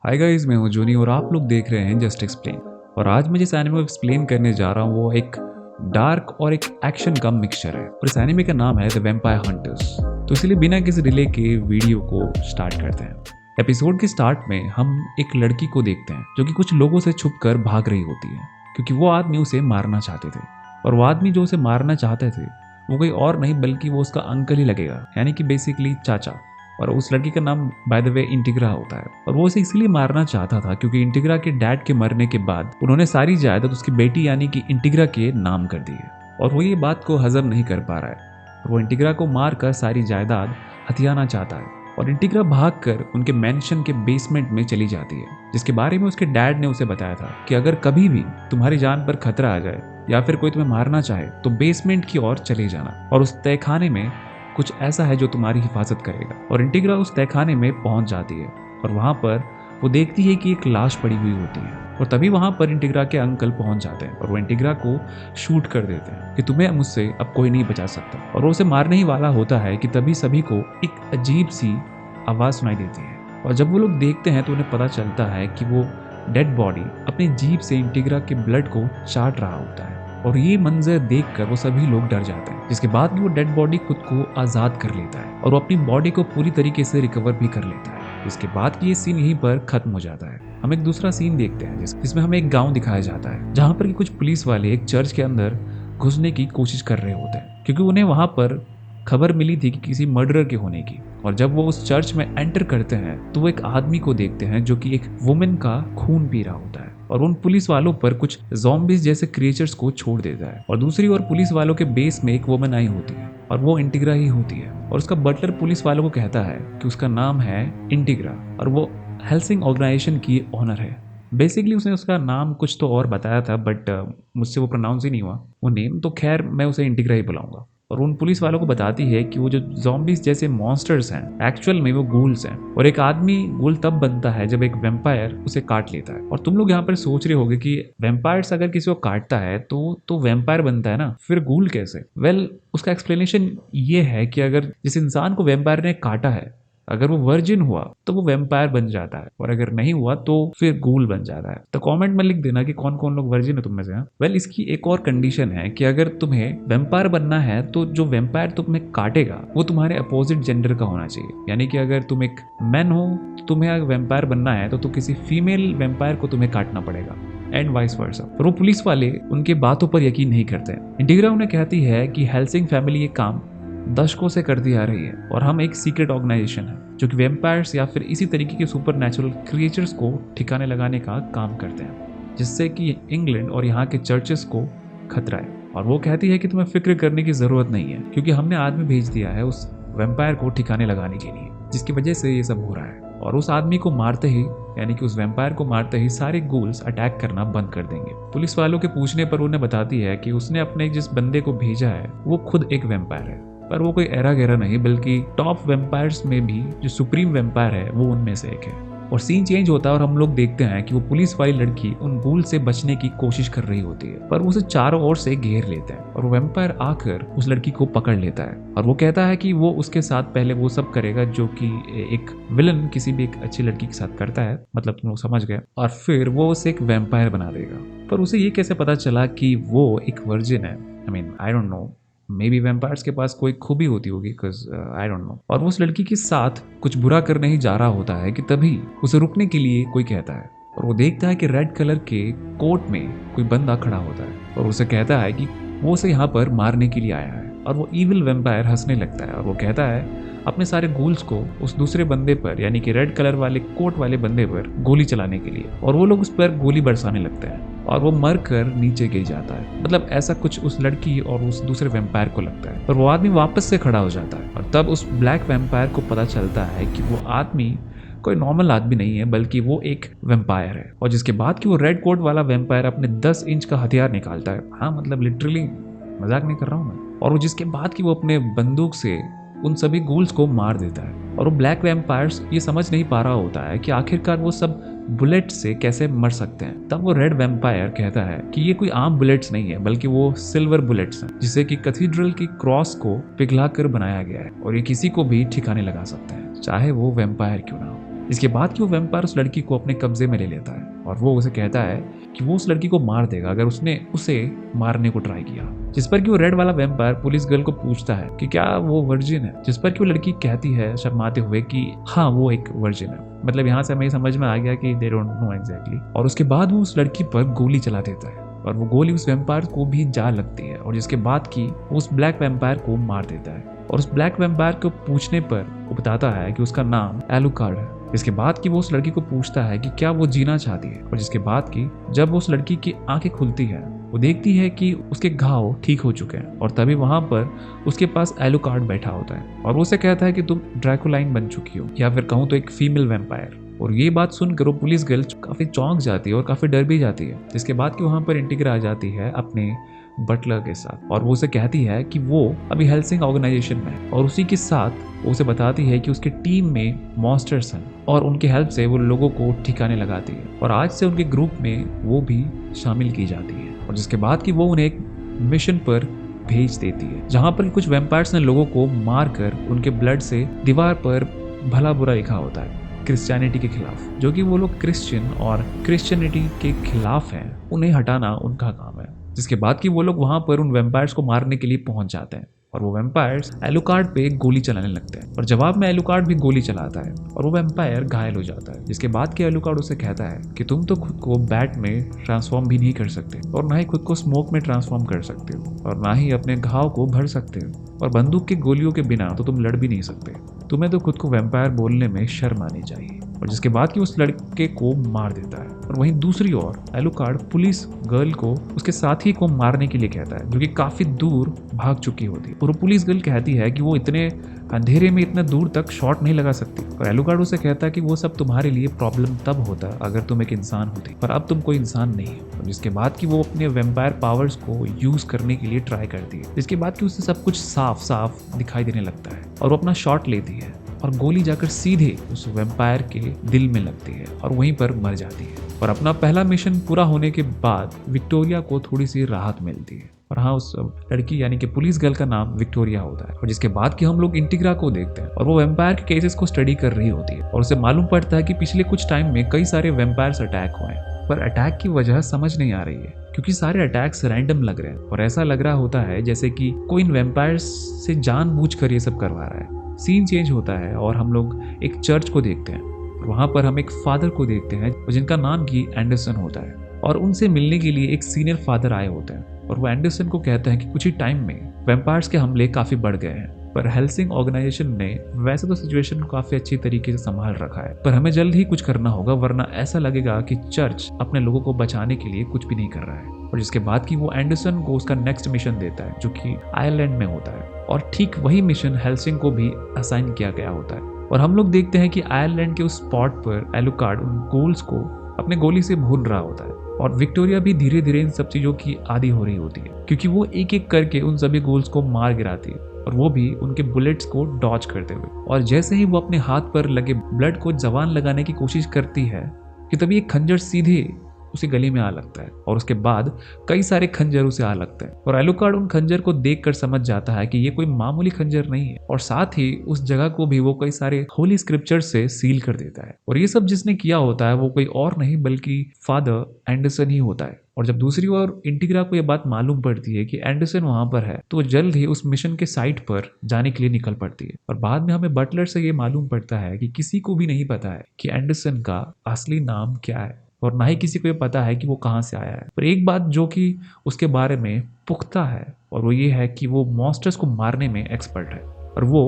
Hi guys, मैं हूं जूनी और आप लोग देख रहे हैं जस्ट एक्सप्लेन। और आज मैं जिस एनिमे को एक्सप्लेन करने जा रहा हूं वो एक डार्क और एक एक्शन का मिक्सचर है और इस एनिमे का नाम है द वैम्पायर हंटर्स। तो इसलिए बिना किसी डिले के वीडियो को स्टार्ट करते हैं। एपिसोड के स्टार्ट में हम एक लड़की को देखते हैं जो कि कुछ लोगों से छुपकर भाग रही होती है क्योंकि वो आदमी उसे मारना चाहते थे। और वो आदमी जो उसे मारना चाहते थे वो कोई और नहीं बल्कि वो उसका अंकल ही लगेगा, यानी कि बेसिकली चाचा। और उस लड़की का नाम बाय द वे इंटीग्रा होता है और वो उसे इसलिए मारना चाहता था क्योंकि इंटीग्रा के डैड के मरने के बाद उन्होंने सारी जायदाद उसकी बेटी यानी कि इंटीग्रा के नाम कर दी है और वो ये बात को हजम नहीं कर पा रहा है और वो इंटीग्रा को मारकर सारी जायदाद हथियाना चाहता है। और इंटीग्रा भागकर उनके मेंशन के बेसमेंट में चली जाती है, जिसके बारे में उसके डैड ने उसे बताया था कि अगर कभी भी तुम्हारी जान पर खतरा आ जाए या फिर कोई तुम्हें मारना चाहे तो बेसमेंट की ओर चले जाना और उस तहखाने में कुछ ऐसा है जो तुम्हारी हिफाजत करेगा। और इंटीग्रा उस तहखाने में पहुंच जाती है और वहां पर वो देखती है कि एक लाश पड़ी हुई होती है और तभी वहां पर इंटीग्रा के अंकल पहुंच जाते हैं और वो इंटीग्रा को शूट कर देते हैं कि तुम्हें मुझसे अब कोई नहीं बचा सकता। और वो उसे मारने ही वाला होता है कि तभी सभी को एक अजीब सी आवाज सुनाई देती है और जब वो लोग देखते हैं तो उन्हें पता चलता है कि वो डेड बॉडी अपनी जीभ से इंटीग्रा के ब्लड को चाट रहा होता है। और ये मंजर देखकर वो सभी लोग डर जाते हैं, जिसके बाद वो डेड बॉडी खुद को आजाद कर लेता है और वो अपनी बॉडी को पूरी तरीके से रिकवर भी कर लेता है। इसके बाद की ये सीन यहीं पर खत्म हो जाता है। हम एक दूसरा सीन देखते हैं जिसमें हमें एक गांव दिखाया जाता है जहां पर कुछ पुलिस वाले एक चर्च के अंदर घुसने की कोशिश कर रहे होते हैं क्योंकि उन्हें वहां पर खबर मिली थी कि किसी मर्डरर के होने की। और जब वो उस चर्च में एंटर करते हैं तो वो एक आदमी को देखते हैं जो कि एक वुमेन का खून पी रहा होता है और उन पुलिस वालों पर कुछ ज़ॉम्बीज जैसे क्रिएचर्स को छोड़ देता है। और दूसरी ओर पुलिस वालों के बेस में एक वुमेन आई होती है और वो इंटीग्रा ही होती है और उसका बटलर पुलिस वालों को कहता है कि उसका नाम है इंटीग्रा और वो हेल्सिंग ऑर्गेनाइजेशन की ऑनर है। बेसिकली उसने उसका नाम कुछ तो और बताया था बट मुझसे वो प्रोनाउंस ही नहीं हुआ वो नेम, तो खैर मैं उसे इंटीग्रा ही बुलाऊंगा। और उन पुलिस वालों को बताती है कि वो जो ज़ॉम्बीज जैसे मॉन्स्टर्स हैं एक्चुअल में वो गूल्स हैं और एक आदमी गूल तब बनता है जब एक वैम्पायर उसे काट लेता है। और तुम लोग यहाँ पर सोच रहे होगे कि वैम्पायर्स अगर किसी को काटता है तो वैम्पायर बनता है ना, फिर गूल कैसे? वेल, उसका एक्सप्लेनेशन ये है कि अगर जिस इंसान को वैम्पायर ने काटा है अगर वो वर्जिन हुआ तो वो वैम्पायर बन जाता है और अगर नहीं हुआ तो फिर गूल बन जाता है। तो कमेंट में लिख देना कि कौन कौन लोग वर्जिन है तुम में से। वेल, इसकी एक और कंडीशन है कि अगर तुम्हें वैम्पायर बनना है तो जो वैम्पायर तुम्हें काटेगा वो तुम्हारे अपोजिट जेंडर का होना चाहिए, यानी कि अगर तुम एक मैन हो तो तुम्हें अगर वैम्पायर बनना है तो किसी फीमेल वैम्पायर को तुम्हें काटना पड़ेगा एंड वाइस वर्सा। और वो पुलिस वाले उनके बातों पर यकीन नहीं करते। इंटीग्रा उन्हें कहती है कि हेल्सिंग फैमिली ये काम दशकों से करती आ रही है और हम एक सीक्रेट ऑर्गेनाइजेशन है जो कि वैम्पायर्स या फिर इसी तरीके के सुपर नेचुरल क्रिएचर्स को ठिकाने लगाने का काम करते हैं, जिससे कि इंग्लैंड और यहाँ के चर्चेस को खतरा है। और वो कहती है कि तुम्हें फिक्र करने की जरूरत नहीं है क्योंकि हमने आदमी भेज दिया है उस वैम्पायर को ठिकाने लगाने के लिए, जिसकी वजह से ये सब हो रहा है। और उस आदमी को मारते ही, यानी कि उस वैम्पायर को मारते ही सारे गूल्स अटैक करना बंद कर देंगे। पुलिस वालों के पूछने पर उन्हें बताती है कि उसने अपने जिस बंदे को भेजा है वो खुद एक वैम्पायर है, पर वो कोई एरा गहरा नहीं बल्कि टॉप वैम्पायर्स में भी जो सुप्रीम वैम्पायर है वो उनमें से एक है। और सीन चेंज होता है और हम लोग देखते हैं कि वो पुलिस वाली लड़की उन गूल से बचने की कोशिश कर रही होती है पर उसे चारों ओर से घेर लेते हैं और वैम्पायर आकर उस लड़की को पकड़ लेता है और वो कहता है कि वो उसके साथ पहले वो सब करेगा जो कि एक विलन किसी भी एक अच्छी लड़की के साथ करता है, मतलब तुम लोग समझ गए, और फिर वो उसे एक वैम्पायर बना देगा। पर उसे ये कैसे पता चला कि वो एक वर्जिन है? I don't know, may be vampires के पास कोई खूबी होती होगी, आई डोंट नो। और वो उस लड़की के साथ कुछ बुरा करने ही जा रहा होता है कि तभी उसे रुकने के लिए कोई कहता है और वो देखता है कि रेड कलर के कोट में कोई बंदा खड़ा होता है और उसे कहता है कि वो उसे यहाँ पर मारने के लिए आया है। और वो इविल वैम्पायर हंसने लगता है और वो कहता है अपने सारे गूल्स को उस दूसरे बंदे पर, यानी कि रेड कलर वाले कोट वाले बंदे पर गोली चलाने के लिए, और वो लोग उस पर गोली बरसाने लगते हैं और वो मर कर नीचे गिर जाता है। मतलब ऐसा कुछ उस लड़की और उस दूसरे वैम्पायर को लगता है और वो आदमी वापस से खड़ा हो जाता है और तब उस ब्लैक वैम्पायर को पता चलता है कि वो आदमी कोई नॉर्मल आदमी नहीं है बल्कि वो एक वैम्पायर है। और जिसके बाद कि वो रेड कोट वाला वैम्पायर अपने 10 इंच का हथियार निकालता है, हाँ मतलब लिटरली, मजाक नहीं कर रहा हूँ मैं, और वो जिसके बाद कि वो अपने बंदूक से उन सभी गूल्स को मार देता है। और वो ब्लैक वैम्पायर्स ये समझ नहीं पा रहा होता है कि आखिरकार वो सब बुलेट से कैसे मर सकते हैं। तब वो रेड वैम्पायर कहता है कि ये कोई आम बुलेट्स नहीं है बल्कि वो सिल्वर बुलेट्स हैं, जिसे कि कैथीड्रल की क्रॉस को पिघला कर बनाया गया है और ये किसी को भी ठिकाने लगा सकते हैं, चाहे वो वैम्पायर क्यों ना हो। इसके बाद कि वो वैम्पायर उस लड़की को अपने कब्जे में ले लेता है और वो उसे कहता है कि वो उस लड़की को मार देगा अगर उसने उसे मारने को ट्राई किया। जिस पर कि वो रेड वाला वैम्पायर पुलिस गर्ल को पूछता है कि क्या वो वर्जिन है, जिस पर कि वो लड़की कहती है शर्माते हुए कि हाँ वो एक वर्जिन है। मतलब यहाँ से हमें समझ में आ गया कि दे डोंट नो एग्जैक्टली। और उसके बाद वो उस लड़की पर गोली चला देता है और वो गोली उस वैम्पायर को भी जा लगती है और जिसके बाद कि वो उस ब्लैक वैम्पायर को मार देता है। और उस ब्लैक वैम्पायर को पूछने पर वो बताता है कि उसका नाम एलुकार्ड है। इसके बाद कि वो उस लड़की को पूछता है कि क्या वो जीना चाहती है और जिसके बाद कि जब वो उस लड़की की आंखें खुलती है वो देखती है कि उसके घाव ठीक हो चुके हैं और तभी वहां पर उसके पास एलुकार्ड बैठा होता है और वो उसे कहता है कि तुम ड्रैकुलाइन बन चुकी हो, या फिर कहूँ तो एक फीमेल वैम्पायर। और ये बात सुनकर वो पुलिस गर्ल काफी चौंक जाती है और काफी डर भी जाती है। जिसके बाद कि वहां पर इंटीग्रा आ जाती है अपने बटलर के साथ और वो उसे कहती है कि वो अभी हेल्सिंग ऑर्गेनाइजेशन में है और उसी के साथ वो उसे बताती है कि उसके टीम में मॉन्स्टर्स हैं और उनके हेल्प से वो लोगों को ठिकाने लगाती है और आज से उनके ग्रुप में वो भी शामिल की जाती है। और जिसके बाद कि वो उन्हें एक मिशन पर भेज देती है जहां पर कुछ वैम्पायर्स ने लोगों को मारकर उनके ब्लड से दीवार पर भला बुरा लिखा होता है क्रिश्चियनिटी के खिलाफ, जो कि वो लोग क्रिश्चियन और क्रिश्चियनिटी के खिलाफ हैं, उन्हें हटाना उनका काम है। जिसके बाद कि वो लोग वहां पर उन वैम्पायर्स को मारने के लिए पहुंच जाते हैं और वो वैम्पायर्स एलुकार्ड पे गोली चलाने लगते हैं और जवाब में एलुकार्ड भी गोली चलाता है और वो वैम्पायर घायल हो जाता है। जिसके बाद कि एलुकार्ड उसे कहता है कि तुम तो खुद को बैट में ट्रांसफॉर्म भी नहीं कर सकते और ना ही खुद को स्मोक में ट्रांसफॉर्म कर सकते हो और ना ही अपने घाव को भर सकते हो और बंदूक की गोलियों के बिना तो तुम लड़ भी नहीं सकते। तुम्हें तो खुद को वैम्पायर बोलने में शर्म आनी चाहिए। और जिसके बाद कि उस लड़के को मार देता है और वहीं दूसरी ओर एलुकार्ड पुलिस गर्ल को उसके साथी को मारने के लिए कहता है जो कि काफी दूर भाग चुकी होती है। और वो पुलिस गर्ल कहती है कि वो इतने अंधेरे में इतना दूर तक शॉट नहीं लगा सकती और एलुकार्ड उसे कहता है कि वो सब तुम्हारे लिए प्रॉब्लम तब होता अगर तुम एक इंसान होती, पर अब तुम कोई इंसान नहीं हो। और जिसके बाद कि वो अपने वैम्पायर पावर्स को यूज करने के लिए ट्राई करती है। जिसके बाद कि उसे सब कुछ साफ साफ दिखाई देने लगता है और वो अपना शॉट लेती है और गोली जाकर सीधे उस वैम्पायर के दिल में लगती है और वहीं पर मर जाती है। और अपना पहला मिशन पूरा होने के बाद विक्टोरिया को थोड़ी सी राहत मिलती है और हाँ उस लड़की यानी कि पुलिस गर्ल का नाम विक्टोरिया होता है। और जिसके बाद कि हम लोग इंटीग्रा को देखते हैं और वो वैम्पायर के केसेस को स्टडी कर रही होती है और उसे मालूम पड़ता है कि पिछले कुछ टाइम में कई सारे वैम्पायर्स अटैक हुए हैं, पर अटैक की वजह समझ नहीं आ रही है क्योंकि सारे अटैक्स रैंडम लग रहे हैं और ऐसा लग रहा होता है जैसे कि कोई इन वैम्पायर्स से जानबूझकर ये सब करवा रहा है। सीन चेंज होता है और हम लोग एक चर्च को देखते हैं। वहां पर हम एक फादर को देखते हैं जिनका नाम की एंडरसन होता है और उनसे मिलने के लिए एक सीनियर फादर आए होते हैं और वो एंडरसन को कहते हैं कि कुछ ही टाइम में वैम्पायर्स के हमले काफी बढ़ गए हैं, पर हेल्सिंग ऑर्गेनाइजेशन ने वैसे तो सिचुएशन को काफी अच्छी तरीके से संभाल रखा है, पर हमें जल्द ही कुछ करना होगा वरना ऐसा लगेगा कि चर्च अपने लोगों को बचाने के लिए कुछ भी नहीं कर रहा है। और जिसके बाद कि वो एंडरसन को उसका नेक्स्ट मिशन देता है जो कि आयरलैंड में होता है और ठीक वही मिशन हेल्सिंग को भी असाइन किया गया होता है। और हम लोग देखते हैं कि आयरलैंड के उस स्पॉट पर एलुकार्ड उन गोल्स को अपने गोली से भून रहा होता है और विक्टोरिया भी धीरे धीरे इन सब चीजों की आदी हो रही होती है क्योंकि वो एक एक करके उन सभी गोल्स को मार गिराती है और वो भी उनके बुलेट्स को डॉज करते हुए। और जैसे ही वो अपने हाथ पर लगे ब्लड को जवान लगाने की कोशिश करती है कि तभी एक खंजर सीधे उसे गले में आ लगता है और उसके बाद कई सारे खंजर उसे आ लगते हैं और एलुकार्ड उन खंजर को देखकर समझ जाता है कि ये कोई मामूली खंजर नहीं है और साथ ही उस जगह को भी वो कई सारे होली स्क्रिप्चर से सील कर देता है। और ये सब जिसने किया होता है वो कोई और नहीं बल्कि फादर एंडरसन ही होता है। और जब दूसरी ओर इंटीग्रा को यह बात मालूम पड़ती है कि एंडरसन वहां पर है तो वो जल्द ही उस मिशन के साइट पर जाने के लिए निकल पड़ती है। और बाद में हमें बटलर से ये मालूम पड़ता है कि किसी को भी नहीं पता है कि एंडरसन का असली नाम क्या है और ना ही किसी को ये पता है कि वो कहाँ से आया है। पर एक बात जो कि उसके बारे में पुख्ता है और वो ये है कि वो मॉन्स्टर्स को मारने में एक्सपर्ट है और वो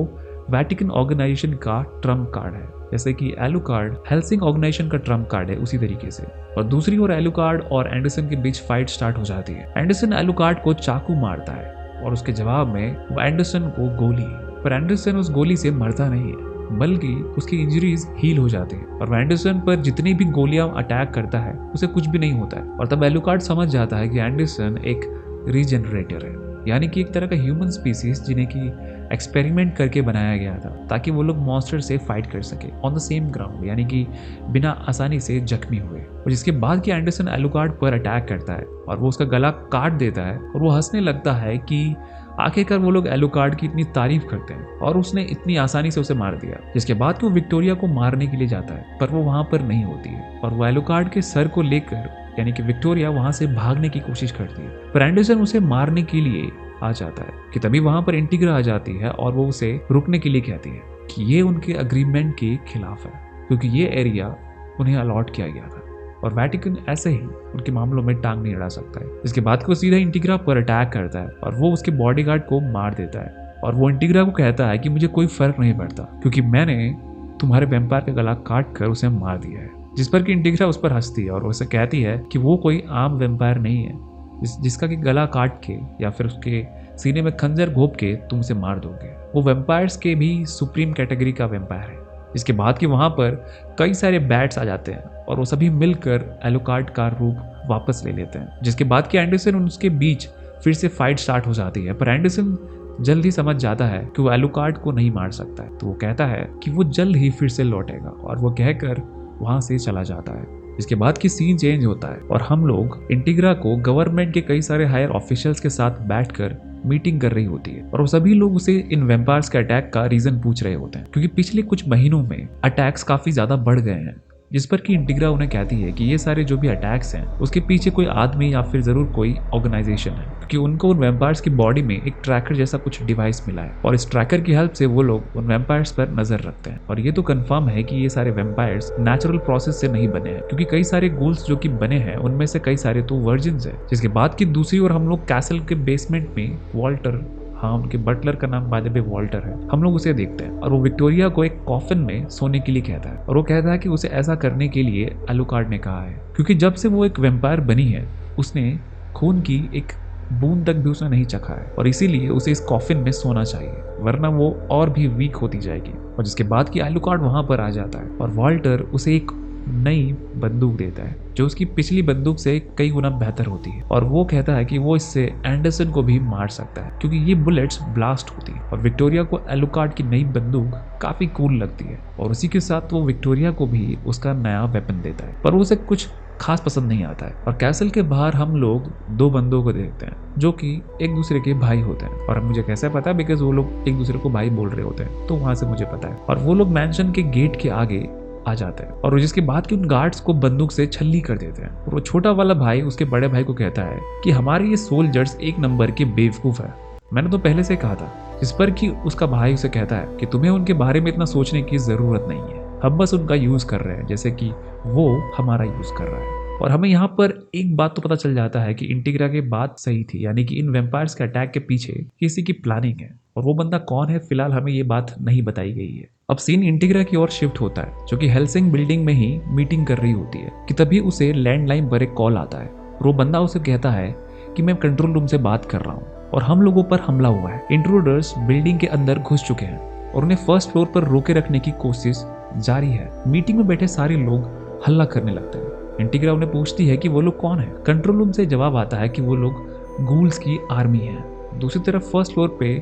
वैटिकन ऑर्गेनाइजेशन का ट्रम्प कार्ड है। जैसे कि एलुकार्ड हेल्सिंग ऑर्गेनाइजेशन का ट्रम्प कार्ड है उसी तरीके से। और दूसरी ओर एलुकार्ड और एंडरसन के बीच फाइट स्टार्ट हो जाती है। एंडरसन एलुकार्ड को चाकू मारता है और उसके जवाब में वो एंडरसन को गोली, पर एंडरसन उस गोली से मरता नहीं है बल्कि उसकी इंजरीज हील हो जाती है और एंडरसन पर जितनी भी गोलियां अटैक करता है उसे कुछ भी नहीं होता है। और तब एलुकार्ड समझ जाता है कि एंडरसन एक रीजनरेटर है, यानी कि एक तरह का ह्यूमन स्पीसीज जिन्हें की एक्सपेरिमेंट करके बनाया गया था ताकि वो लोग मॉन्स्टर से फाइट कर सके ऑन द सेम ग्राउंड, यानी कि बिना आसानी से जख्मी हुए। और जिसके बाद कि एंडरसन एलुकार्ड पर अटैक करता है और वो उसका गला काट देता है और वो हंसने लगता है कि आखिरकार वो लोग एलुकार्ड की इतनी तारीफ करते हैं और उसने इतनी आसानी से उसे मार दिया, जिसके बाद वो विक्टोरिया को मारने के लिए जाता है, पर वो वहां पर नहीं होती है और वो एलुकार्ड के सर को लेकर यानी कि विक्टोरिया वहां से भागने की कोशिश करती है, पर एंडरसन उसे मारने के लिए आ जाता है कि तभी वहां पर इंटीग्रा आ जाती है और वो उसे रुकने के लिए कहती है कि ये उनके अग्रीमेंट के खिलाफ है, क्योंकि ये एरिया उन्हें अलॉट किया गया था और वेटिकन ऐसे ही उनके मामलों में टांग नहीं अड़ा सकता है। इसके बाद वो सीधा इंटीग्रा पर अटैक करता है और वो उसके बॉडीगार्ड को मार देता है और वो इंटीग्रा को कहता है कि मुझे कोई फर्क नहीं पड़ता क्योंकि मैंने तुम्हारे वेम्पायर का गला काट कर उसे मार दिया है। जिस पर कि इंटीग्रा उस पर हंसती है और उसे कहती है कि वो कोई आम वेम्पायर नहीं है जिसका कि गला काट के या फिर उसके सीने में खंजर घोंप के तुम उसे मार दोगे। वो वेम्पायर्स के भी सुप्रीम कैटेगरी का वेम्पायर है। इसके बाद कि वहां पर कई सारे बैट्स आ जाते हैं और वो सभी मिलकर एलुकार्ड का रूप वापस ले लेते हैं, जिसके बाद कि एंडरसन और उसके बीच फिर से फाइट स्टार्ट हो जाती है। पर एंडरसन जल्द ही समझ जाता है कि वो एलुकार्ड को नहीं मार सकता है, तो वो कहता है कि वो जल्द ही फिर से लौटेगा और वो कहकर वहां से चला जाता है। इसके बाद की सीन चेंज होता है और हम लोग इंटीग्रा को गवर्नमेंट के कई सारे हायर ऑफिशियल्स के साथ बैठकर मीटिंग कर रही होती है और वो सभी लोग उसे इन वेम्पायर्स के अटैक का रीजन पूछ रहे होते हैं, क्योंकि पिछले कुछ महीनों में अटैक्स काफी ज्यादा बढ़ गए हैं। जिस पर कि इंटीग्रा उन्हें कहती है कि ये सारे जो भी अटैक्स हैं उसके पीछे कोई आदमी या फिर जरूर कोई ऑर्गेनाइजेशन है, क्योंकि उनको उन वेम्पायर्स की बॉडी में एक ट्रैकर जैसा कुछ डिवाइस मिला है और इस ट्रैकर की हेल्प से वो लोग उन वेम्पायर्स पर नजर रखते हैं। और ये तो कंफर्म है कि ये सारे वेम्पायर्स नेचुरल प्रोसेस से नहीं बने हैं, क्योंकि कई सारे गूल्स जो कि बने हैं उनमें से कई सारे तो वर्जिन्स है। जिसके बाद की दूसरी ओर हम लोग कैसल के बेसमेंट में वॉल्टर, हाँ उनके बटलर का नाम बाय द वे वॉल्टर है, हम लोग उसे देखते हैं और वो विक्टोरिया को एक कॉफिन में सोने के लिए कहता है और वो कहता है कि उसे ऐसा करने के लिए एलुकार्ड ने कहा है, क्योंकि जब से वो एक वेम्पायर बनी है उसने खून की एक बूंद तक भी उसने नहीं चखा है और इसीलिए उसे इस कॉफिन में सोना चाहिए, वरना वो और भी वीक होती जाएगी। और जिसके बाद कि एलुकार्ड वहां पर आ जाता है और वॉल्टर उसे एक नई बंदूक देता है जो उसकी पिछली बंदूक से कई गुना बेहतर होती है और वो कहता है कि वो इससे एंडरसन को भी मार सकता है, क्योंकि ये बुलेट्स ब्लास्ट होती है। और विक्टोरिया को एलुकार्ड की नई बंदूक काफी कूल लगती है और उसी के साथ वो विक्टोरिया को भी उसका नया वेपन देता है, पर उसे कुछ खास पसंद नहीं आता है। और कैसल के बाहर हम लोग दो बंदों को देखते हैं जो कि एक दूसरे के भाई होते हैं और मुझे कैसे पता है, बिकॉज वो लोग एक दूसरे को भाई बोल रहे होते हैं, तो वहां से मुझे पता है। और वो लोग मैंशन के गेट के आगे आ जाते हैं और जिसके बाद कि उन गार्ड्स को बंदूक से छल्ली कर देते हैं और वो छोटा वाला भाई उसके बड़े भाई को कहता है कि हमारे ये सोल्जर्स एक नंबर के बेवकूफ है, मैंने तो पहले से कहा था। जिस पर कि उसका भाई उसे कहता है कि तुम्हें उनके बारे में इतना सोचने की जरूरत नहीं है, हम बस उनका यूज कर रहे हैं जैसे कि वो हमारा यूज कर रहा है। और हमें यहाँ पर एक बात तो पता चल जाता है कि इंटीग्रा की बात सही थी, यानी कि इन वेम्पायर्स के अटैक के पीछे किसी की प्लानिंग है और वो बंदा कौन है फिलहाल हमें ये बात नहीं बताई गई है। अब सीन इंटीग्रा की ओर शिफ्ट होता है जो कि हेल्सिंग बिल्डिंग में ही मीटिंग कर रही होती है कि तभी उसे लैंडलाइन पर एक कॉल आता है और वो बंदा उसे कहता है कि मैं कंट्रोल रूम से बात कर रहा हूँ और हम लोगों पर हमला हुआ है। इंट्रूडर्स बिल्डिंग के अंदर घुस चुके हैं और उन्हें फर्स्ट फ्लोर पर रोके रखने की कोशिश जारी है। मीटिंग में बैठे सारे लोग हल्ला करने लगते हैं। इंटीग्रा उन्हें पूछती है कि वो लोग कौन है। कंट्रोल रूम से जवाब आता है कि वो लोग गूल्स की आर्मी है। दूसरी तरफ फर्स्ट फ्लोर पे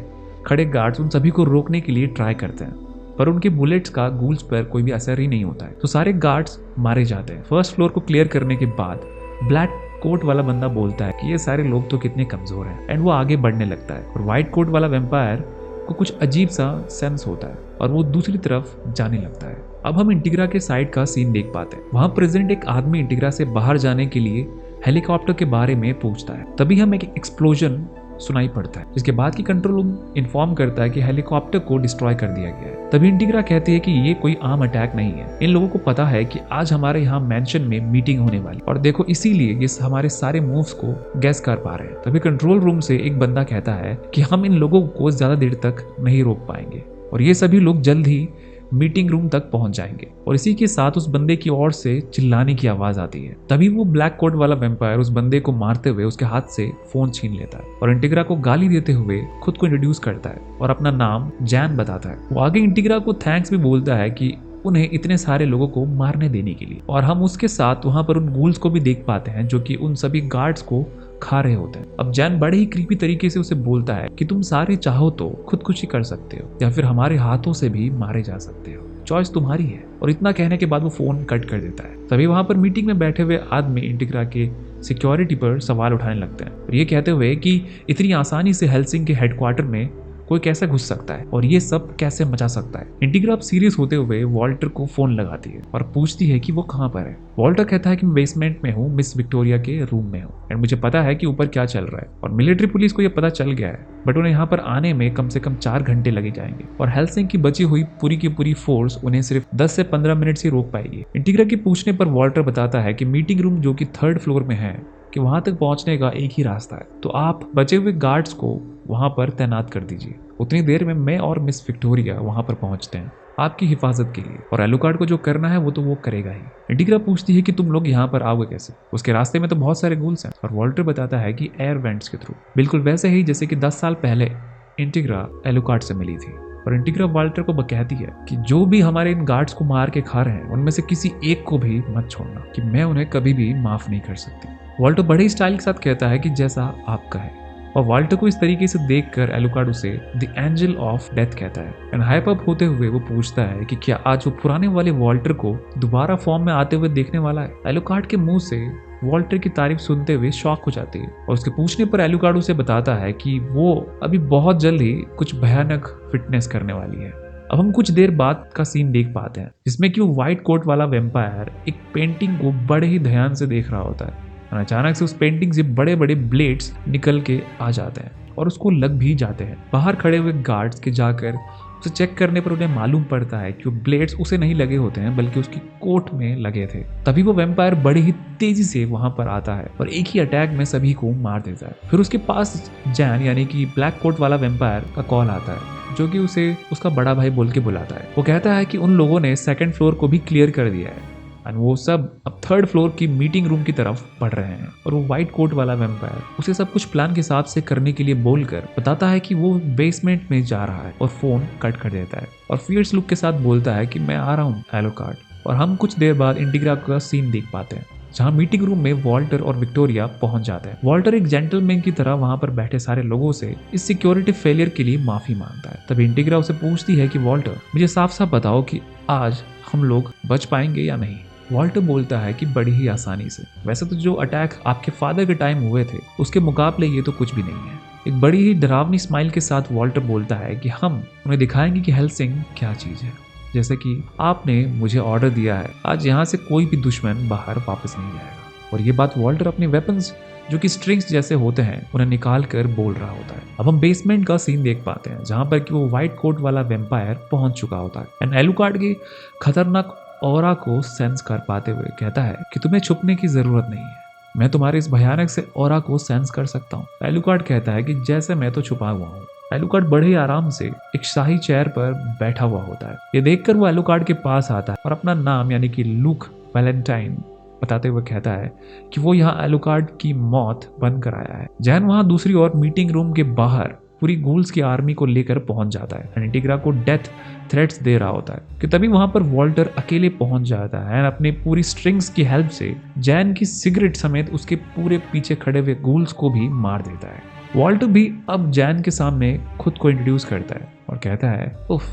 खड़े गार्ड्स उन सभी को रोकने के लिए ट्राई करते हैं, पर उनके बुलेट्स का गूल्स पर कोई भी असर ही नहीं होता है, तो सारे गार्ड्स मारे जाते हैं। फर्स्ट फ्लोर को क्लियर करने के बाद ब्लैक कोट वाला बंदा बोलता है कि ये सारे लोग तो कितने कमजोर हैं, एंड वो आगे बढ़ने लगता है और व्हाइट कोट वाला वेम्पायर को कुछ अजीब सा सेंस होता है और वो दूसरी तरफ जाने लगता है। अब हम इंटीग्रा के साइड का सीन देख पाते हैं। वहां प्रेजेंट एक आदमी इंटीग्रा से बाहर जाने के लिए हेलीकॉप्टर के बारे में पूछता है, तभी हम एक एक्सप्लोजन सुनाई पड़ता है, जिसके बाद की कंट्रोल रूम इन्फॉर्म करता है कि हेलीकॉप्टर को डिस्ट्रॉय कर दिया गया है। तभी इंटीग्रा कहती है कि ये कोई आम अटैक नहीं है, इन लोगों को पता है कि आज हमारे यहाँ मैंशन में मीटिंग होने वाली और देखो इसीलिए ये हमारे सारे मूव्स को गैस कर पा रहे हैं। तभी कंट्रोल रूम से एक बंदा कहता है कि हम इन लोगों को ज्यादा देर तक नहीं रोक पाएंगे और ये सभी लोग जल्द ही मीटिंग रूम तक पहुंच जाएंगे। और इसी के साथ उस बंदे की ओर से चिल्लाने की आवाज आती है। तभी वो ब्लैक कोट वाला वेम्पायर उस बंदे को मारते हुए उसके हाथ से फोन छीन लेता है और इंटीग्रा को गाली देते हुए खुद को इंट्रोड्यूस करता है और अपना नाम जैन बताता है। वो आगे इंटीग्रा को थैंक्स भी बोलता है कि उन्हें इतने सारे लोगों को मारने देने के लिए। और हम उसके साथ वहां पर उन गूल्स को भी देख पाते हैं जो कि उन सभी गार्ड्स को खा रहे होते हैं। अब जैन बड़े ही क्रीपी तरीके से उसे बोलता है कि तुम सारे चाहो तो खुदकुशी कर सकते हो या फिर हमारे हाथों से भी मारे जा सकते हो, चॉइस तुम्हारी है। और इतना कहने के बाद वो फोन कट कर देता है। तभी वहां पर मीटिंग में बैठे हुए आदमी इंटीग्रा के सिक्योरिटी पर सवाल उठाने लगते हैं और ये कहते हुए कि इतनी आसानी से हेल्सिंग के हेडक्वार्टर में कोई कैसे घुस सकता है और ये सब कैसे मचा सकता है। इंटीग्रा अब सीरियस होते हुए वॉल्टर को फोन लगाती है और पूछती है कि वो कहाँ पर है। वॉल्टर कहता है कि मैं बेसमेंट में हूँ, मिस विक्टोरिया के रूम में हूँ एंड मुझे पता है कि ऊपर क्या चल रहा है। और मिलिट्री पुलिस को ये पता चल गया है बट उन्हें यहाँ पर आने में कम से कम 4 घंटे लगे जाएंगे और हेल्सिंग की बची हुई पूरी की पूरी फोर्स उन्हें सिर्फ 10 से 15 मिनट से रोक पाएगी। इंटीग्रा के पूछने पर वॉल्टर बताता है कि मीटिंग रूम जो कि 3rd फ्लोर में है कि वहां तक पहुंचने का एक ही रास्ता है, तो आप बचे हुए गार्ड्स को वहां पर तैनात कर दीजिए। उतनी देर में मैं और मिस विक्टोरिया वहां पर पहुंचते हैं आपकी हिफाजत के लिए और एलुकार्ड को जो करना है वो तो वो करेगा ही। इंटीग्रा पूछती है कि तुम लोग यहाँ पर आओगे कैसे, उसके रास्ते में तो बहुत सारे गोल्स हैं और वॉल्टर बताता है कि एयर वेंट्स के थ्रू, बिल्कुल वैसे ही जैसे कि 10 साल पहले इंटीग्रा एलुकार्ड से मिली थी। और इंटीग्रा वॉल्टर को कहती है कि जो भी हमारे इन गार्ड्स को मार के खा रहे हैं उनमें से किसी एक को भी मत छोड़ना, कि मैं उन्हें कभी भी माफ नहीं कर सकती। वॉल्टर बड़े स्टाइल के साथ कहता है कि जैसा आपका है और वॉल्टर को इस तरीके से देखकर एलुकार्ड उसे द एंजल ऑफ डेथ कहता है एंड हाइप अप होते हुए वो पूछता है कि क्या आज वो पुराने वाले वॉल्टर को दोबारा फॉर्म में आते हुए देखने वाला है। एलुकार्ड के मुंह से वॉल्टर की तारीफ सुनते हुए शॉक हो जाती है और उसके पूछने पर एलुकार्ड उसे बताता है कि वो अभी बहुत जल्द ही कुछ भयानक फिटनेस करने वाली है। अब हम कुछ देर बाद का सीन देख पाते हैं जिसमें कि वो व्हाइट कोट वाला वेम्पायर एक पेंटिंग को बड़े ही ध्यान से देख रहा होता है और अचानक से उस पेंटिंग से बड़े बड़े ब्लेड्स निकल के आ जाते हैं और उसको लग भी जाते हैं। बाहर खड़े हुए गार्ड्स के जाकर उसे चेक करने पर उन्हें मालूम पड़ता है कि वो ब्लेड्स उसे नहीं लगे होते हैं बल्कि उसकी कोट में लगे थे। तभी वो वेम्पायर बड़ी ही तेजी से वहां पर आता है और एक ही अटैक में सभी को मार देता है। फिर उसके पास जैन यानी कि ब्लैक कोट वाला वेम्पायर का कॉल आता है जो कि उसे उसका बड़ा भाई बोल के बुलाता है। वो कहता है कि उन लोगों ने 2nd फ्लोर को भी क्लियर कर दिया है और वो सब अब 3rd फ्लोर की मीटिंग रूम की तरफ बढ़ रहे हैं। और वो व्हाइट कोट वाला वेम्पायर उसे सब कुछ प्लान के हिसाब से करने के लिए बोलकर बताता है कि वो बेसमेंट में जा रहा है और फोन कट कर देता है और फियर्स लुक के साथ बोलता है कि मैं आ रहा हूँ एलुकार्ड। और हम कुछ देर बाद इंटीग्रा का सीन देख पाते हैं जहाँ मीटिंग रूम में वॉल्टर और विक्टोरिया पहुंच जाते हैं। वॉल्टर एक जेंटलमैन की तरह वहां पर बैठे सारे लोगों से इस सिक्योरिटी फेलियर के लिए माफी मांगता है। तभी इंटीग्रा उसे पूछती है कि वॉल्टर मुझे साफ साफ बताओ कि आज हम लोग बच पाएंगे या नहीं। वॉल्टर बोलता है कि बड़ी ही आसानी से, वैसे तो जो अटैक आपके फादर के टाइम हुए थे उसके मुकाबले ये तो कुछ भी नहीं है। एक बड़ी ही डरावनी स्माइल के साथ वॉल्टर बोलता है कि हम उन्हें दिखाएंगे कि हेल्सिंग क्या चीज है, जैसे कि आपने मुझे ऑर्डर दिया है आज यहाँ से कोई भी दुश्मन बाहर वापस नहीं जाएगा। और ये बात वॉल्टर अपने वेपन्स जो कि स्ट्रिंग्स जैसे होते हैं उन्हें निकाल कर बोल रहा होता है। अब हम बेसमेंट का सीन देख पाते हैं जहाँ पर कि वो व्हाइट कोट वाला वेम्पायर पहुंच चुका होता है एंड एलुकार्ड की खतरनाक ऑरा को सेंस कर पाते हुए कहता है कि तुम्हें छुपने की जरूरत नहीं है, मैं तुम्हारे इस भयानक से ऑरा को सेंस कर सकता हूँ। एलुकार्ड कहता है कि जैसे मैं तो छुपा हुआ हूँ। एलुकार्ड बड़े ही आराम से एक शाही चेयर पर बैठा हुआ होता है। ये देखकर वो एलुकार्ड के पास आता है और अपना नाम यानी कि लूक वैलेंटाइन बताते हुए कहता है कि वो यहाँ एलुकार्ड की मौत बंद कर आया है। जैन वहां दूसरी ओर मीटिंग रूम के बाहर पूरी गूल्स की आर्मी को लेकर पहुंच जाता है। इंटीग्रा को डेथ थ्रेट्स दे रहा होता है कि तभी वहां पर वॉल्टर अकेले पहुंच जाता है अपने पूरी स्ट्रिंग्स की हेल्प से जैन की सिगरेट समेत उसके पूरे पीछे खड़े हुए गूल्स को भी मार देता है। वॉल्टर भी अब जैन के सामने खुद को इंट्रोड्यूस करता है और कहता है उफ,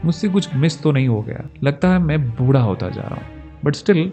मुझसे कुछ मिस तो नहीं हो गया, लगता है मैं बूढ़ा होता जा रहा हूँ, बट स्टिल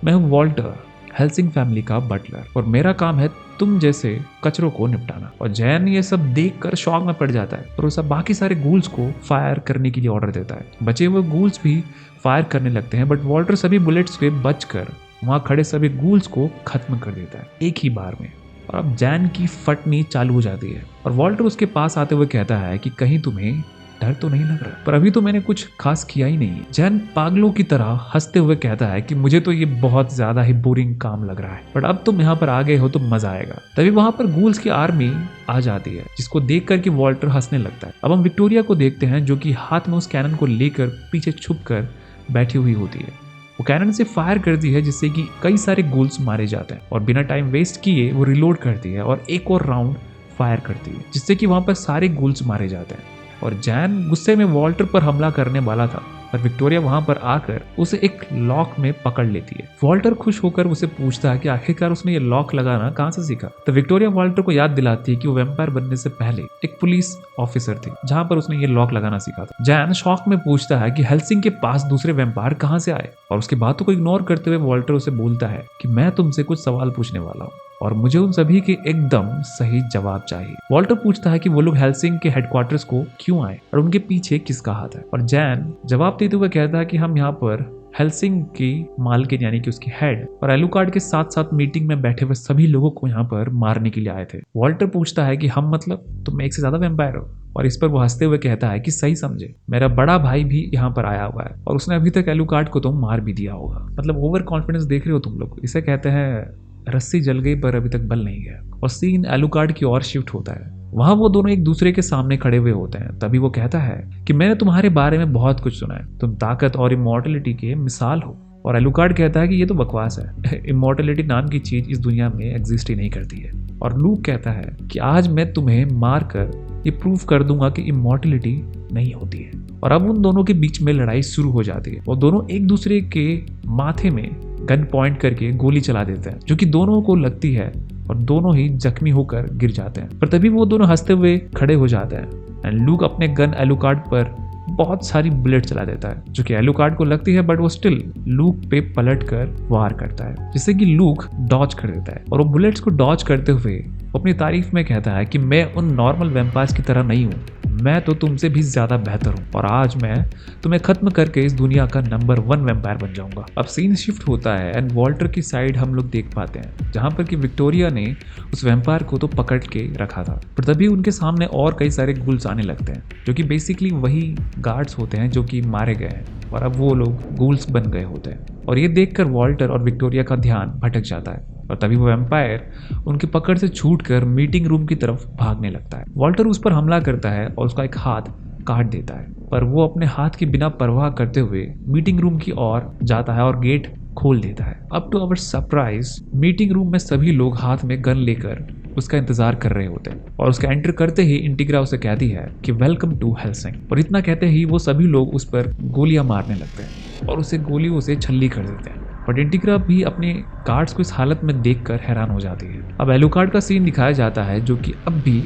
मैं हूँ वॉल्टर, हेल्सिंग फैमिली का बटलर और मेरा काम है तुम जैसे कचरों को निपटाना। और जैन ये सब देखकर शॉक में पड़ जाता है और वो सब बाकी सारे गूल्स को फायर करने के लिए ऑर्डर देता है। बचे हुए गूल्स भी फायर करने लगते हैं बट वॉल्टर सभी बुलेट्स से बचकर वहां खड़े सभी गूल्स को खत्म कर देता है एक ही बार में। और अब जैन की फटनी चालू हो जाती है और वॉल्टर उसके पास आते हुए कहता है कि कहीं तुम्हें डर तो नहीं लग रहा, पर अभी तो मैंने कुछ खास किया ही नहीं है। जैन पागलों की तरह हंसते हुए कहता है कि मुझे तो ये बहुत ज्यादा ही बोरिंग काम लग रहा है, बट अब तुम यहाँ पर आ गए हो तो मजा आएगा। तभी वहां पर गूल्स की आर्मी आ जाती है जिसको देख कर के वॉल्टर हंसने लगता है। अब हम विक्टोरिया को देखते हैं जो कि हाथ में उस कैनन को लेकर पीछे छुप कर बैठी हुई होती है। वो कैनन से फायर करती है जिससे कि कई सारे गूल्स मारे जाते हैं और बिना टाइम वेस्ट किए वो रिलोड करती है और एक और राउंड फायर करती है जिससे कि वहां पर सारे गूल्स मारे जाते हैं। और जैन गुस्से में वॉल्टर पर हमला करने वाला था और विक्टोरिया वहां पर आकर उसे एक लॉक में पकड़ लेती है। वॉल्टर खुश होकर उसे पूछता है कि आखिरकार उसने ये लॉक लगाना कहां से सीखा। तो विक्टोरिया वॉल्टर को याद दिलाती है कि वो वैम्पायर बनने से पहले एक पुलिस ऑफिसर थी जहां पर उसने ये लॉक लगाना सीखा था। जैन शॉक में पूछता है कि हेल्सिंग के पास दूसरे वैम्पायर कहां से आए और उसकी बातों को इग्नोर करते हुए वॉल्टर उसे बोलता है कि मैं तुमसे कुछ सवाल पूछने वाला हूँ। और मुझे उन सभी के एकदम सही जवाब चाहिए। वॉल्टर पूछता है कि वो लोग हेल्सिंग के हेडक्वार्टर्स को क्यों आए और उनके पीछे किसका हाथ है, और जैन जवाब देते हुए कहता है कि हम यहाँ पर हेल्सिंग की मालकिन यानी कि उसकी हेड और एलुकार्ड के साथ साथ मीटिंग में बैठे हुए सभी लोगों को यहाँ पर मारने के लिए आए थे। वॉल्टर पूछता है कि हम मतलब तुम एक से ज्यादा वैम्पायर हो, और इस पर वो हंसते हुए कहता है कि सही समझे, मेरा बड़ा भाई भी यहाँ पर आया हुआ है और उसने अभी तक एलुकार्ड को तो मार भी दिया होगा। मतलब ओवर कॉन्फिडेंस देख रहे हो तुम लोग, इसे कहते हैं रस्सी जल गई पर अभी तक बल नहीं गया। और सीन एलुकार्ड की ओर शिफ्ट होता है। वहां वो दोनों एक दूसरे के सामने खड़े हुए होते हैं। तभी वो कहता है कि मैंने तुम्हारे बारे में बहुत कुछ सुना है, तुम ताकत और इमॉर्टलिटी के मिसाल हो। और एलुकार्ड कहता है कि ये तो बकवास है, इमॉर्टलिटी नाम की चीज इस दुनिया में एग्जिस्ट ही नहीं करती है। और लूक कहता है कि आज मैं तुम्हें मार कर ये प्रूव कर दूंगा कि इमॉर्टलिटी नहीं होती है। और अब उन दोनों के बीच में लड़ाई शुरू हो जाती है। वो दोनों एक दूसरे के माथे में गन पॉइंट करके गोली चला देते हैं, जो कि दोनों को लगती है और दोनों ही जख्मी होकर गिर जाते हैं। पर तभी वो दोनों हंसते हुए खड़े हो जाते हैं एंड लूक अपने गन एलुकार्ड पर बहुत सारी बुलेट चला देता है, जो कि एलुकार्ड को लगती है, बट वो स्टिल लूक पे पलट कर वार करता है, जिससे कि लूक डॉज कर देता है। और वो बुलेट्स को डॉज करते हुए अपनी तारीफ में कहता है कि मैं उन नॉर्मल वैम्पायर्स की तरह नहीं हूँ, मैं तो तुमसे भी ज्यादा बेहतर हूँ और आज मैं तुम्हें खत्म करके इस दुनिया का नंबर 1 वैम्पायर बन जाऊंगा। अब सीन शिफ्ट होता है एंड वॉल्टर की साइड हम लोग देख पाते हैं, जहां पर कि विक्टोरिया ने उस वैम्पायर को तो पकड़ के रखा था, पर तभी उनके सामने और कई सारे गुल्स आने लगते हैं, जो कि बेसिकली वही गार्ड्स होते हैं जो कि मारे गए हैं, और अब वो लोग गुल्स बन गए होते हैं। और ये देखकर वॉल्टर और विक्टोरिया का ध्यान भटक जाता है और तभी वो वैम्पायर उनकी पकड़ से छूटकर मीटिंग रूम की तरफ भागने लगता है। वॉल्टर उस पर हमला करता है और उसका एक हाथ काट देता है, पर वो अपने हाथ की बिना परवाह करते हुए मीटिंग रूम की ओर जाता है और गेट खोल देता है। अब to our surprise meeting room में सभी लोग हाथ में गन लेकर उसका इंतजार कर रहे होते हैं, और उसका एंटर करते ही इंटीग्रा उसे कहती है कि वेलकम टू हेल्सिंग। और इतना कहते ही वो सभी लोग उस पर गोलियां मारने लगते हैं और उसे गोलियों से छल्ली कर देते हैं। बट इंटीग्रा भी अपने गार्ड्स को इस हालत में देखकर हैरान हो जाती है। अब एलुकार्ड का सीन दिखाया जाता है, जो कि अब भी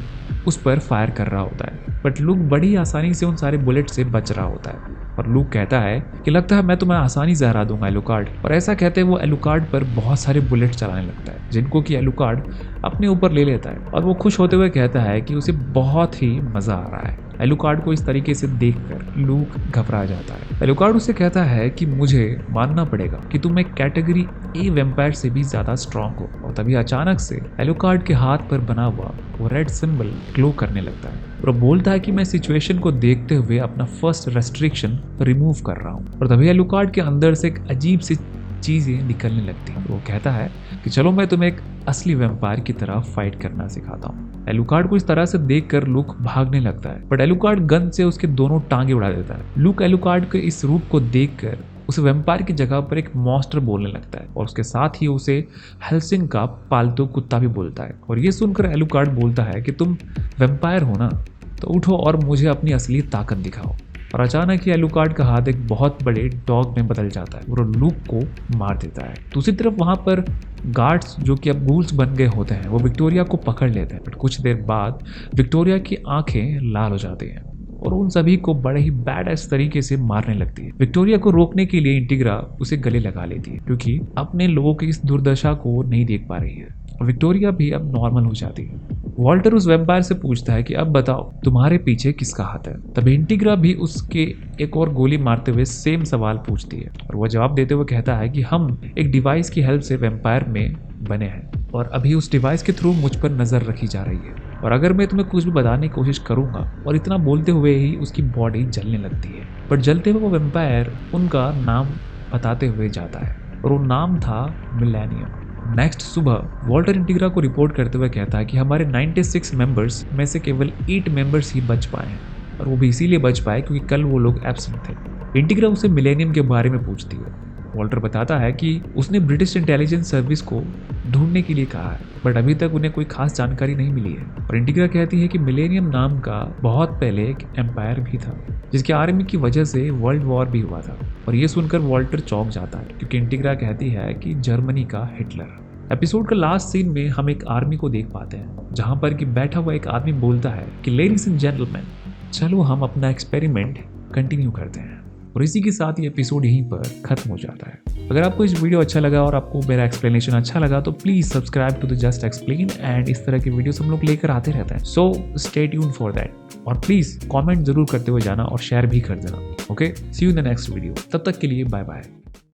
उस पर फायर कर रहा होता है, बट लूक बड़ी आसानी से उन सारे बुलेट से बच रहा होता है। और लूक कहता है कि लगता है मैं तुम्हें आसानी से हरा दूंगा एलुकार्ड। और ऐसा कहते हुए वो एलुकार्ड पर बहुत सारे बुलेट चलाने लगता है, जिनको कि एलुकार्ड अपने ऊपर ले लेता है। और वो खुश होते हुए कहता है कि उसे बहुत ही मजा आ रहा है। एलुकार्ड को इस तरीके से देखकर लूक घबरा जाता है। एलुकार्ड उसे कहता है कि मुझे मानना पड़ेगा कि तुम एक कैटेगरी ए वैम्पायर से भी ज्यादा स्ट्रांग हो। और तभी अचानक से एलुकार्ड के हाथ पर बना हुआ वो रेड सिंबल ग्लो करने लगता है और बोलता है कि मैं सिचुएशन को देखते हुए अपना फर्स्ट रेस्ट्रिक्शन रिमूव कर रहा हूँ। और तभी एलुकार्ड के अंदर से एक अजीब सी चीजें निकलने लगती हैं। वो कहता है कि चलो मैं तुम्हें एक असली वैम्पायर की तरह फाइट करना सिखाता हूँ। एलुकार्ड को इस तरह से देखकर लूक भागने लगता है, बट एलुकार्ड गन से उसके दोनों टांगे उड़ा देता है। लूक एलुकार्ड के इस रूप को देखकर उस वैम्पायर की जगह पर एक मॉन्स्टर बोलने लगता है, और उसके साथ ही उसे हेल्सिंग का पालतू कुत्ता भी बोलता है। और ये सुनकर एलुकार्ड बोलता है कि तुम वैम्पायर हो ना, तो उठो और मुझे अपनी असली ताकत दिखाओ। और अचानक ही एलुकार्ड का हाथ एक बहुत बड़े डॉग में बदल जाता है और लूक को मार देता है। दूसरी तरफ वहां पर गार्ड्स जो कि अब गूल्स बन गए होते हैं, वो विक्टोरिया को पकड़ लेते हैं, बट कुछ देर बाद विक्टोरिया की आंखें लाल हो जाती हैं और उन सभी को बड़े ही बैड एस तरीके से मारने लगती है। विक्टोरिया को रोकने के लिए इंटीग्रा उसे गले लगा लेती है, क्योंकि अपने लोगों की इस दुर्दशा को नहीं देख पा रही है। विक्टोरिया भी अब नॉर्मल हो जाती है। वॉल्टर उस वैम्पायर से पूछता है कि अब बताओ तुम्हारे पीछे किसका हाथ है। तब इंटीग्रा भी उसके एक और गोली मारते हुए सेम सवाल पूछती है, और वह जवाब देते हुए कहता है कि हम एक डिवाइस की हेल्प से वैम्पायर में बने हैं और अभी उस डिवाइस के थ्रू मुझ पर नजर रखी जा रही है, और अगर मैं तुम्हें कुछ भी बताने की कोशिश करूंगा। और इतना बोलते हुए ही उसकी बॉडी जलने लगती है, पर जलते हुए वो वैम्पायर उनका नाम बताते हुए जाता है, और वो नाम था मिलेनियम। नेक्स्ट सुबह वॉल्टर इंटीग्रा को रिपोर्ट करते हुए कहता है कि हमारे 96 मेंबर्स में से केवल 8 मेंबर्स ही बच पाए हैं, और वो भी इसीलिए बच पाए क्योंकि कल वो लोग एब्सेंट थे। इंटीग्रा उसे मिलेनियम के बारे में पूछती है। वॉल्टर बताता है कि उसने ब्रिटिश इंटेलिजेंस सर्विस को ढूंढने के लिए कहा है, बट अभी तक उन्हें कोई खास जानकारी नहीं मिली है। और इंटीग्रा कहती है कि मिलेनियम नाम का बहुत पहले एक एम्पायर भी था, जिसके आर्मी की वजह से वर्ल्ड वॉर भी हुआ था। और ये सुनकर वॉल्टर चौंक जाता है, क्योंकि इंटीग्रा कहती है कि जर्मनी का हिटलर। एपिसोड का लास्ट सीन में हम एक आर्मी को देख पाते हैं, जहां पर कि बैठा हुआ एक आदमी बोलता है कि लेडीज एंड जेंटलमैन, चलो हम अपना एक्सपेरिमेंट कंटिन्यू करते हैं। और इसी के साथ ये एपिसोड यहीं पर खत्म हो जाता है। अगर आपको इस वीडियो अच्छा लगा और आपको मेरा एक्सप्लेनेशन अच्छा लगा तो please subscribe to the just explain, and इस तरह के वीडियोस हम लोग लेकर आते रहते हैं। So stay tune for that, और प्लीज कमेंट जरूर करते हुए जाना और शेयर भी कर देना। Okay, see you in the next video. तब तक के लिए बाय बाय।